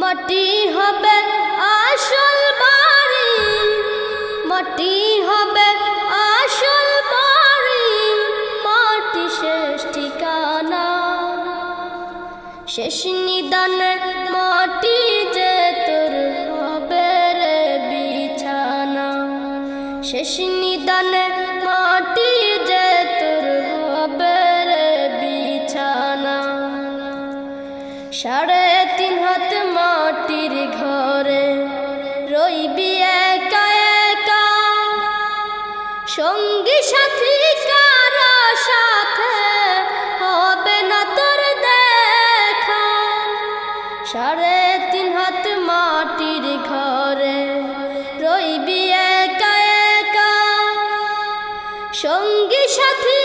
মাটি হবে আসল বাড়ি, মাটি হবে আসল বাড়ি, মাটি শেষ ঠিকানা। শেষ নিদানে মাটি যে তোর হবে রে বিছানা, শেষ নিদানে মাটি যে তোর হবে রে বিছানা। 3.5 হাত মাটির ঘরে রইবি একা একা, সঙ্গী সাথী কারো সাথে হবে না তোর দেখা। 3.5 হাত মাটির ঘরে রইবি একা একা, সঙ্গী সাথী